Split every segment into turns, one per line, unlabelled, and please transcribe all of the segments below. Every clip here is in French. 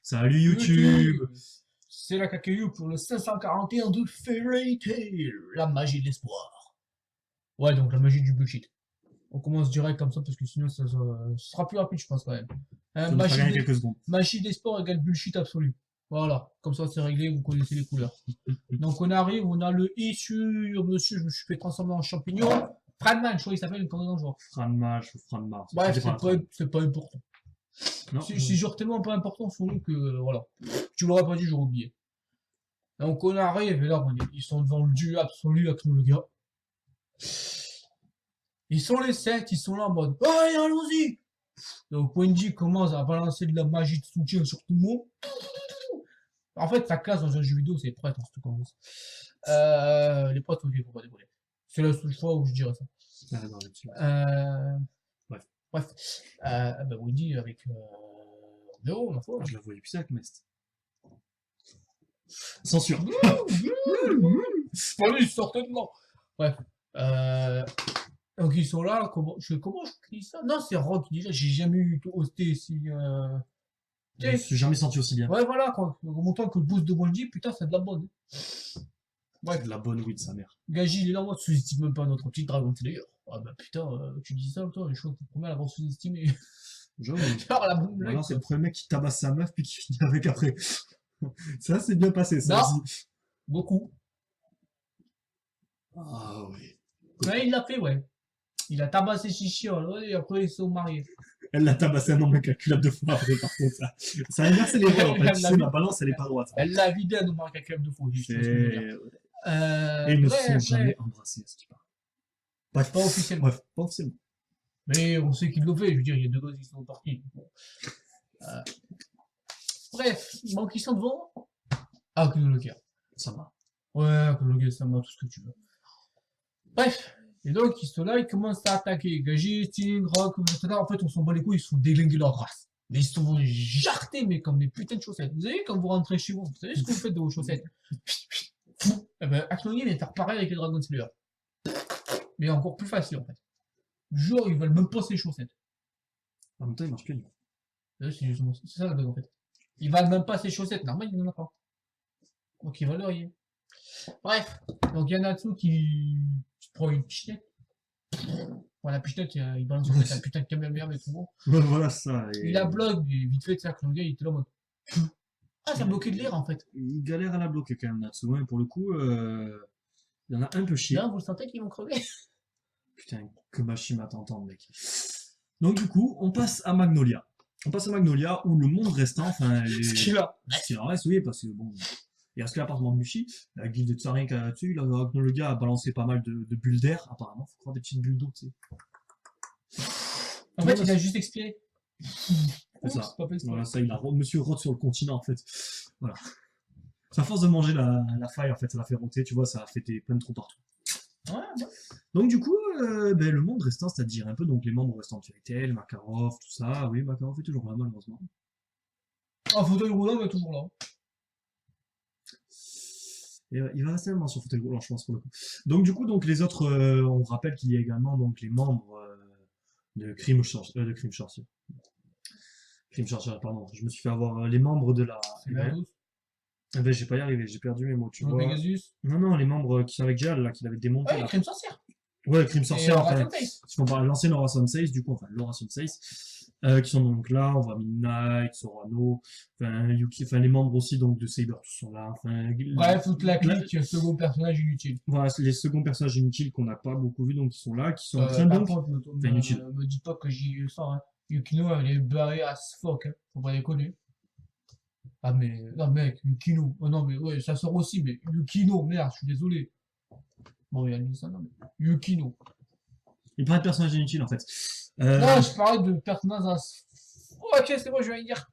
Salut YouTube.
C'est la KKU pour le 541 de Fairy Tail, la magie de l'espoir. Ouais, donc la magie du bullshit. On commence direct comme ça parce que sinon ça sera plus rapide, je pense quand même.
Ça nous fera gagner quelques secondes.
Magie d'espoir égale bullshit absolu. Voilà, comme ça c'est réglé, vous connaissez les couleurs. Donc on arrive, on a le i sur monsieur, je me suis fait transformer en champignon. Franman, je crois qu'il s'appelle une connerie dans le genre.
Franmage ou Franmar.
Bref, c'est pas important.
Non,
C'est genre tellement pas important sur nous que voilà. Tu l'aurais pas dit, j'aurais oublié. Donc on arrive et là ils sont devant le dieu absolu avec nous le gars. Ils sont les 7, ils sont là en mode allez allons-y. Donc Wendy commence à balancer de la magie de soutien sur tout le monde. En fait sa classe dans un jeu vidéo c'est prêtre en tout cas. Les prêtres aussi faut pas décoller. C'est la seule fois où je dirais ça.
Ah, non,
Bref. Bah Wendy avec Léo, ma foi.
je la voyais plus avec Mest. Censure.
Allez, certainement. Bref. Donc ils sont là, comment je dis ça? Non, c'est Rock qui dit ça, j'ai jamais eu osté si.
Je me suis jamais senti aussi bien.
Ouais, voilà, quoi. En montant que le boost de Wendy, putain, c'est de la bonne.
Ouais, de la bonne weed, sa mère.
Gaji, il est là, moi, sous-estime même pas notre petit Dragon Slayer. Ah bah putain, tu dis ça, toi, je crois que c'est le premier à l'avoir sous-estimé.
Genre,
la bonne blague.
Voilà, c'est le premier mec qui tabasse sa meuf puis qui finit avec après. Ça, c'est bien passé, ça
Non.
aussi.
Beaucoup.
Ah oui.
Ouais, il l'a fait, ouais. Il a tabassé Chichiol, ouais, et après ils se sont mariés.
Elle l'a tabassé un nombre incalculable de fois après, par contre, ça. Ça a inversé les rôles, en fait. Tu sais, ma balance, elle est pas droite.
Elle l'a vidé à nombre incalculable de fois, juste. Et
ils ne se sont jamais embrassés, à ce qui parle.
Pas officiellement.
Bref, pas officiellement.
Mais on sait qu'il le fait, je veux dire, il y a deux gosses qui sont partis. Bon. Bref, donc ils sont devant. Ah, que le gars.
Ça va.
Ouais, que le gars, ça m'a tout ce que tu veux. Bref. Et donc, ils sont là, ils commencent à attaquer. Gaji, Sting, Rock, etc. En fait, on s'en bat les couilles, ils se font déglinguer leur race. Mais ils se sont jartés, mais comme des putains de chaussettes. Vous savez, quand vous rentrez chez vous, vous savez ce que vous faites de vos chaussettes? Eh ben, Aknogi vient faire pareil avec les Dragon Slayer. Mais encore plus facile, en fait. Genre, ils veulent même pas ses chaussettes.
En même temps, il marche plus.
C'est ça la bug, en fait. Ils valent même pas ses chaussettes. Normal, il n'en a pas. Donc, il va le rien. Bref. Donc, il y a Natsu qui prend une pichenette. Bon, la pichenette, il balance un putain de camembert, mais tout bon.
Voilà ça.
Il la bloque, mais vite fait, c'est-à-dire que le gars, il était là en mode. Ah, ça a bloqué de l'air, en fait.
Il galère à la bloquer quand même, Natsu. Hein. Pour le coup, il y en a un peu chier.
Là, vous le sentez qu'ils vont crever.
Putain, que Mashima t'entend, mec. Donc, du coup, on passe à Magnolia. On passe à Magnolia où le monde restant, enfin.
Ce qu'il a.
Ce qu'il en reste, oui, parce que bon. Il reste que l'appartement de Mushi, la guilde de Tsarin qui a là-dessus, le gars a balancé pas mal de bulles d'air, apparemment, faut croire des petites bulles d'eau, tu sais.
En fait, il a juste expiré.
C'est ça. Voilà, ça, il a monsieur rote sur le continent, en fait. Voilà. C'est à force de manger la faille, en fait, ça l'a fait roter, tu vois, ça a fait plein de trous partout.
Ouais.
Donc, du coup, le monde restant, c'est-à-dire un peu donc les membres restants de Fairy Tail, Makarov, tout ça, oui, Makarov est toujours là, malheureusement.
Ah, fauteuil roulant, mais toujours là.
Et, il va rester sur fauteuil roulant, je pense, pour le coup. Donc, du coup, donc, les autres, on rappelle qu'il y a également donc, les membres de Crime Sorcier. Crime Sorcier, pardon. Je me suis fait avoir les membres de la. Eh ben, j'ai pas y arrivé, j'ai perdu mes mots, tu vois.
Pegasus.
Non, les membres qui sont avec Jal, là, qui l'avaient démonté.
Ouais, Crime Sorcière.
Ouais, Crime Sorcière, enfin.
Qui
font par l'ancienne Laura Sensei, du coup, enfin, Laura Sensei. Qui sont donc là, on voit Midnight, Sorano, enfin Yuki, enfin les membres aussi donc de Saber, tous sont là, enfin.
Bref, toute la clique, second personnage inutile.
Voilà, les seconds personnages inutiles qu'on n'a pas beaucoup vu, donc ils sont là, qui sont en train donc.
Inutile. Me dis pas que j'y sens, hein. Yukino, elle est barrée as fuck, hein. Faut pas déconner. Ah mais, non mec, Yukino. Oh non mais ouais, ça sort aussi, mais Yukino, merde, je suis désolé. Bon, il a dit ça, non mais. Yukino.
Il parlait de personnages inutiles en fait.
Non, je parlais de personnages. Oh, ok, c'est bon, je vais y dire.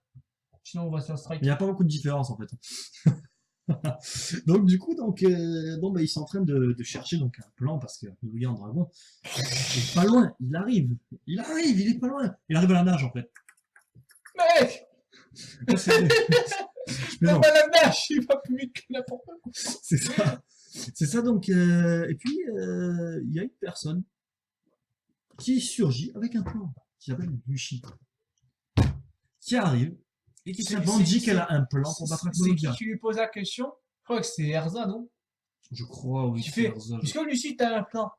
Sinon, on va se faire strike.
Il n'y a pas beaucoup de différence en fait. Donc du coup, bon bah ils sont en train de chercher donc un plan parce que le gars en dragon est pas loin. Il arrive, il est pas loin. Il arrive à la nage en fait.
Mec. Même à la nage, il va plus vite que n'importe quoi.
C'est ça donc. Et puis il y a une personne qui surgit avec un plan qui s'appelle Mushi, qui arrive Et sa bande dit qu'elle a un plan pour battre
C'est qui
Agnologia.
qui lui pose la question? Je crois que c'est Erza, non?
Je crois, oui.
Qui fait,
Erza.
est-ce que Lucie, t'as un plan?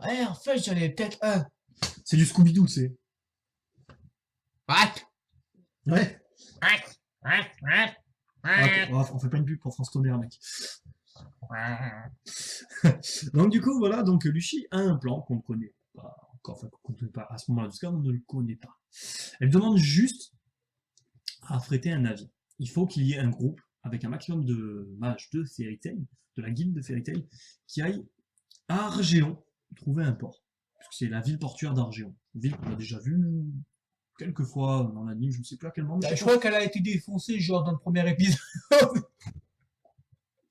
Ouais, en fait, j'en ai peut-être un.
C'est du Scooby-Doo, c'est.
What?
Ouais.
Ouais.
On fait pas une pub pour France Tonnerre, mec. Donc du coup, voilà, donc Lucie a un plan qu'on ne connaît pas encore, enfin qu'on ne connaît pas à ce moment-là, jusqu'à on ne le connaît pas. Elle demande juste à affréter un navire. Il faut qu'il y ait un groupe avec un maximum de mages de Fairy Tail, de la guilde de Fairy Tail, qui aille à Argéon trouver un port. Parce que c'est la ville portuaire d'Argéon. Une ville qu'on a déjà vue quelques fois dans l'anime, je ne sais plus à quel moment.
Je crois qu'elle a été défoncée, genre, dans le premier épisode.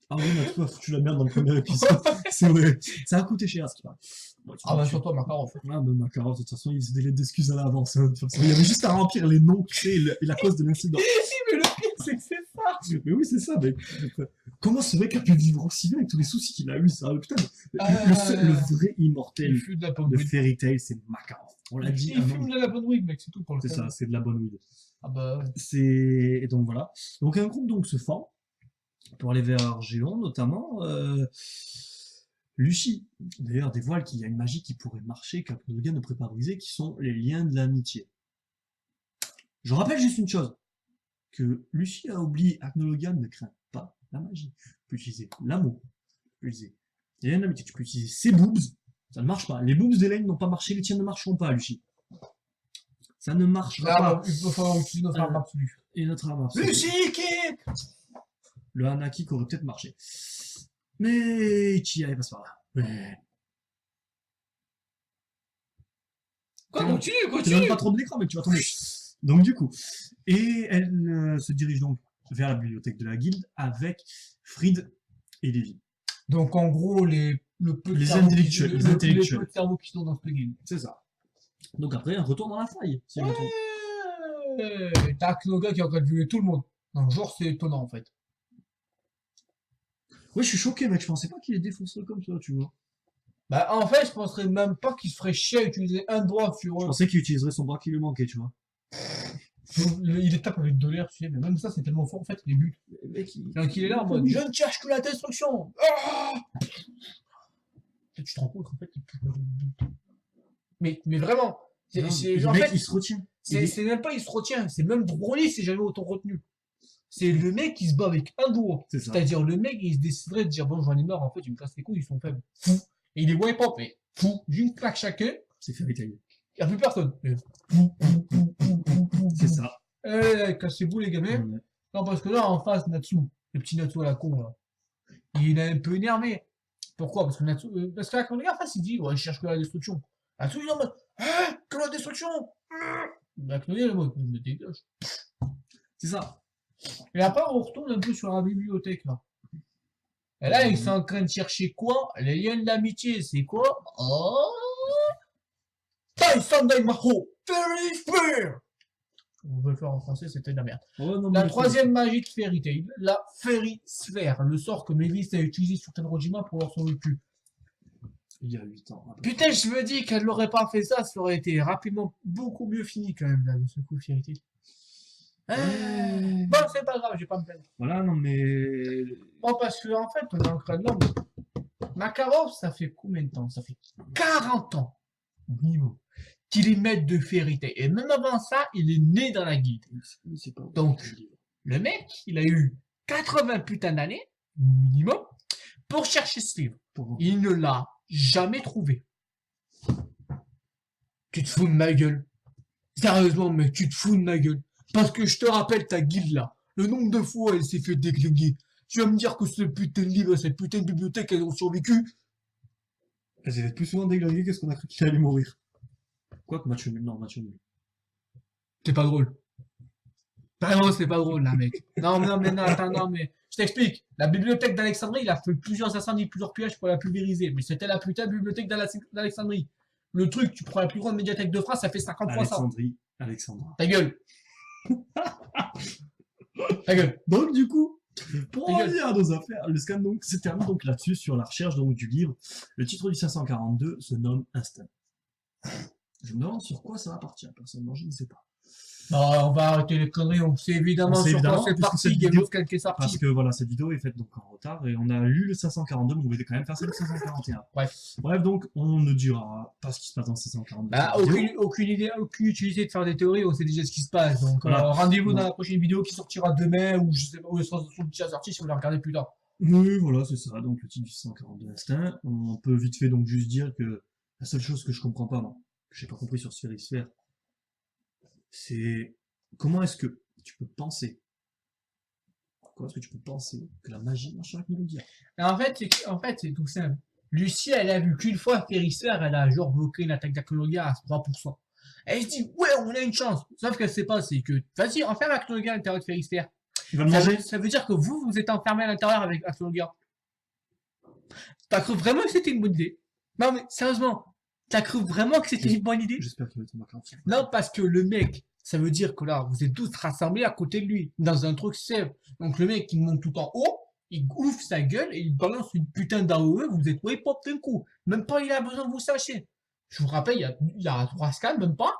Ah oui, mais tu as foutu la merde dans le premier épisode. C'est vrai. Ça a coûté cher, ce qui paraît. Bon,
Ah bah, sur toi, Makarov.
Ah, mais Makarov, de toute façon, il faisait des lettres d'excuses à l'avance. Hein, de toute façon. Il y avait juste à remplir les noms, tu sais, et la cause de l'incident.
Mais le pire, c'est que c'est ça.
Mais oui, c'est ça, mec. Comment ce mec a pu vivre aussi bien avec tous les soucis qu'il a eu, ça? Putain, le vrai immortel
Il fume de la bonne
de
weed.
Fairy Tail, c'est Makarov. On l'a dit.
Il fume de la bonne weed, mec, c'est tout pour le
C'est
faire.
ça, c'est de la bonne weed.
Ah bah, ouais.
Et donc voilà. Donc un groupe donc se forme pour aller vers Argéon, notamment. Lucie, d'ailleurs, dévoile qu'il y a une magie qui pourrait marcher, qu'Agnologia ne pourrait pas briser, qui sont les liens de l'amitié. Je rappelle juste une chose, que Lucie a oublié, Agnologia ne craint pas la magie. Tu peux utiliser l'amour, tu peux utiliser les liens de l'amitié, tu peux utiliser ses boobs, ça ne marche pas. Les boobs d'Hélène n'ont pas marché, les tiens ne marcheront pas, Lucie. Ça ne marchera pas.
Il va falloir utiliser notre arme absolue.
Et notre arme absolue.
Lucie, kick!
Le Hanaki aurait peut-être marché. Mais Ichigai passe par là. Ouais.
Quoi,
Tu donnes
continue!
pas trop de l'écran, mais tu vas tomber. Donc du coup, et elle se dirige donc vers la bibliothèque de la guilde avec Fried et Lévi.
Donc, en gros, les peu de
Les
cerveaux
intellectuels,
qui-
les
le-
intellectuels.
peu de cerveaux qui sont dans ce game.
C'est ça. Donc après, un retour dans la faille, si je me trompe.
Ouais. T'as Knoga qui est en train de violer tout le monde. Non, genre, c'est étonnant, en fait.
Ouais, je suis choqué, mec. Je pensais pas qu'il est défoncé comme ça, tu vois.
Bah, en fait, je penserais même pas qu'il se ferait chier à utiliser un doigt sur
Je
eux.
pensais qu'il utiliserait son bras qui lui manquait, tu vois.
Il est tape avec de l'air, tu sais, mais même ça, c'est tellement fort, en fait, les buts.
Le mec, il...
Donc, il est là en mode, je ne cherche que la destruction. Ah, tu te rends compte, en fait, mais vraiment,
Non,
en
le mec,
fait,
il se retient.
c'est même pas il se retient, c'est même Broly c'est jamais autant retenu. C'est le mec qui se bat avec un doigt.
C'est ça.
C'est-à-dire le mec il se déciderait de dire bon j'en ai marre en fait il me casse les couilles ils sont faibles. Fou. Et il est wipe up mais fou. D'une claque chacun,
C'est Fairy Tail.
il n'y a plus personne. Mais fou.
C'est ça.
Cassez-vous les gamins.
Ouais.
Non parce que là en face Natsu, le petit Natsu à la con là, il est un peu énervé. Pourquoi? Parce que Natsu, parce que là, quand le gars en face il dit ouais je cherche que la destruction. Natsu il est en mode hein que la destruction. Bah Knoya il est en mode me dégage.
C'est ça.
Et après, on retourne un peu sur la bibliothèque, là. Et là, ils sont en train de chercher quoi? Les liens de l'amitié, c'est quoi? Oh! Taisandai Maho! Fairy Sphere! On veut le faire en français, c'était de la merde.
Oh, non,
La
mais-
troisième magie de Fairy Tail, la Fairy Sphere, le sort que Mélis a utilisé sur Tenrojima pour leur sauver le cul.
Il y a 8 ans. à peu
Putain, je me dis qu'elle n'aurait pas fait ça, ça aurait été rapidement beaucoup mieux fini quand même, là, de ce coup, Fairy Tail.
Ouais.
Bon, c'est pas grave, je vais pas me plaindre.
Voilà, non mais...
Bon, parce que en fait, on est en train de l'homme. Makarov, ça fait combien de temps? Ça fait 40 ans, minimum, qu'il est maître de Fairy Tail. Et même avant ça, il est né dans la guilde.
C'est pas...
Donc, le mec, il a eu 80 putains d'années, minimum, pour chercher ce livre.
Pour...
Il ne l'a jamais trouvé. Tu te fous de ma gueule. Sérieusement, mec, tu te fous de ma gueule. Parce que je te rappelle ta guilde là. Le nombre de fois elle s'est fait déglinguer. Tu vas me dire que ce putain de livre, cette putain de bibliothèque, elles ont survécu.
Elle s'est fait plus souvent déglinguer qu'est-ce qu'on a cru qu'il allait mourir. Quoi que match nul, non, match nul.
C'est pas drôle. Vraiment, c'est pas drôle là, mec. Non, attends, non, mais je t'explique. La bibliothèque d'Alexandrie, il a fait plusieurs incendies, plusieurs pillages pour la pulvériser. Mais c'était la putain de bibliothèque d'Alexandrie. Le truc, tu prends la plus grande médiathèque de France, ça fait 50 fois ça.
Alexandra.
Ta gueule. Ta gueule.
Donc du coup, pour
Ta
en
gueule.
revenir à nos affaires, le scan donc se termine donc là-dessus sur la recherche donc du livre. Le titre du 542 se nomme Instinct. Je me demande sur quoi ça va partir, personnellement, je ne sais pas.
Bah, on va arrêter les conneries, on sait évidemment
On sait
sur quoi
évidemment,
c'est
puisque
parti,
cette
Game
vidéo-
of Thrones qui est
Parce
sorti.
que voilà, cette vidéo est faite donc en retard et on a lu le 542, mais on voulait quand même faire celle du 541.
Bref.
Bref, donc on ne dira pas ce qui se passe dans le 542.
Bah,
cette vidéo.
aucune idée, aucune utilité de faire des théories, on sait déjà ce qui se passe. Donc,
Voilà.
rendez-vous
Donc-
dans la prochaine vidéo qui sortira demain, ou je sais pas, ou elle sera déjà sortie si vous la regardez plus tard.
Oui, voilà, c'est ça. Donc le titre du 142 Instinct. On peut vite fait donc juste dire que la seule chose que je comprends pas, moi, que j'ai pas compris sur Sphérisphère, c'est comment est-ce que tu peux penser, comment est-ce que tu peux penser que la magie marche avec Melodia?
En fait, c'est tout simple. Lucie, elle a vu qu'une fois Ferrisphère, elle a genre bloqué une attaque d'Aknologa à 3%. Elle se dit, ouais, on a une chance. Sauf qu'elle sait pas, c'est que, vas-y, enferme Aknologa à l'intérieur de Ferrisphère.
Il va me manger?
Ça veut dire que vous êtes enfermé à l'intérieur avec Aknologa. T'as cru vraiment que c'était une bonne idée? Non, mais sérieusement, t'as cru vraiment que c'était une bonne idée?
J'espère qu'il va tomber en
Non, parce que le mec, ça veut dire que là, vous êtes tous rassemblés à côté de lui, dans un truc safe. Donc le mec, il monte tout en haut, il ouvre sa gueule et il balance une putain d'AOE, vous êtes way pop d'un coup. Même pas il a besoin de vous sacher. Je vous rappelle, il y a 3 scans, même pas,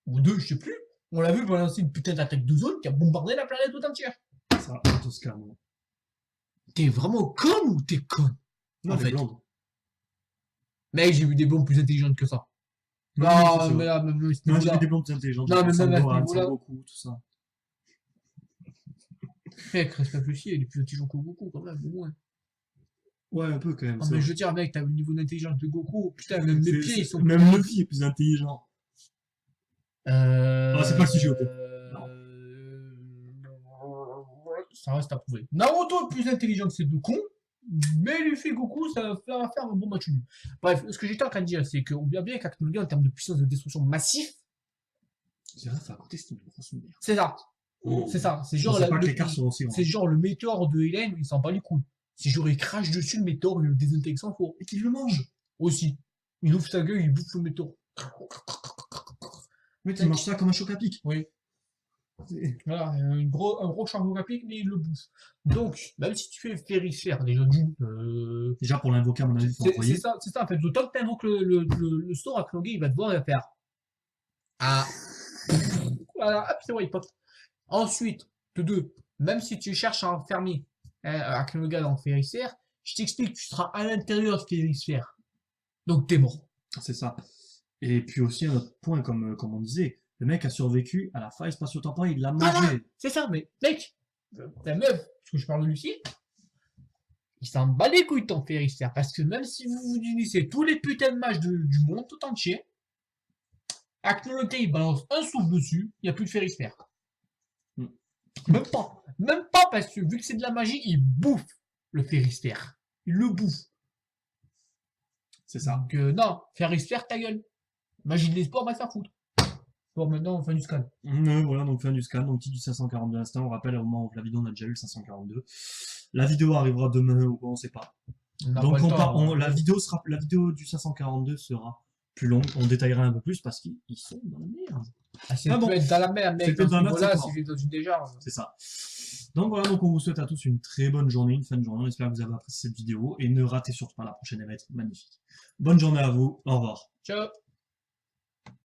ou 2, je sais plus. On l'a vu balancer une putain d'attaque de zone qui a bombardé la planète tout entière.
Ça, Toscane.
T'es vraiment con ou t'es con?
Non,
En
elle est
fait.
blonde.
Mec, j'ai vu des bombes plus intelligentes que ça.
Oui, ça,
Non,
c'est
mais
vrai.
là, même à ce
Non, j'ai
niveau-là.
vu des blondes plus intelligentes.
Non, mais même à ce
Sangohan,
niveau-là.
Sangoku, tout ça.
Mec, respecte le ciel, il est plus intelligent que Goku quand même, au moins.
Ouais, un peu quand même.
Non,
c'est
mais
vrai.
je veux dire, mec, t'as le niveau d'intelligence de Goku, putain, même les pieds, ils sont.
Même Luffy est plus intelligent.
Ah,
c'est pas le sujet, ok.
Ça reste à prouver. Naruto est plus intelligent que ces deux cons, mais Luffy et Goku, ça va faire un bon match nul. Bref, ce que j'étais en train de dire, c'est qu'on voit bien qu'Aknologa, en termes de puissance de destruction massif,
C'est vrai, à côté, c'est une grosse merde.
c'est ça. C'est ça. C'est genre,
Je sais pas que les cartes sont aussi
c'est genre le météore de Hélène, il s'en bat les couilles. C'est genre, il crache dessus le météore, il le désintègre sans four.
Et qu'il le mange.
Aussi. Il ouvre sa gueule, il bouffe le météore.
Mais tu manges ça comme un choc à pic.
Oui. Voilà, un gros charbon à pic, mais il le bouffe. Donc, même si tu fais Ferrisphère, déjà d'une,
Déjà, pour l'invoquer, à mon avis, il faut envoyer.
c'est ça, en fait. Le temps que tu invoques le store à Knoguet, il va devoir faire. Ah. Voilà, hop, c'est wipe out. Ensuite, de deux, même si tu cherches à enfermer à Knoguet dans Ferrisphère, je t'explique, tu seras à l'intérieur de Ferrisphère. Donc, t'es mort.
C'est ça. Et puis aussi, un autre point, comme on disait, le mec a survécu à la faille spatio-temporelle, il l'a
Voilà.
mangé.
C'est ça, mais mec, ta meuf, parce que je parle de Lucie, il s'en bat les couilles de ton Ferrisphère, parce que même si vous unissez tous les putains de matchs du monde tout entier, Aknoloté, il balance un souffle dessus, il n'y a plus de Ferrisphère.
Mm.
Même pas, parce que vu que c'est de la magie, il bouffe le Ferrisphère. Il le bouffe.
C'est ça.
Donc non, Ferrisphère, ta gueule. Magie de l'espoir, va se faire foutre. Bon, maintenant, on fait du scan.
Voilà, donc fin du scan, donc titre du 542 instant. On rappelle, au moment où la vidéo, on a déjà eu le 542. La vidéo arrivera demain ou on sait pas. Donc la vidéo du 542 sera plus longue. On détaillera un peu plus parce qu'ils sont dans la merde.
Ah, c'est
Ah bon.
être dans la merde, mec.
C'est dans la merde,
Voilà,
c'est
c'est dans une déjà.
C'est ça. Donc voilà, donc on vous souhaite à tous une très bonne journée, une fin de journée. On espère que vous avez apprécié cette vidéo et ne ratez surtout pas la prochaine, elle va être magnifique. Bonne journée à vous, au revoir.
Ciao.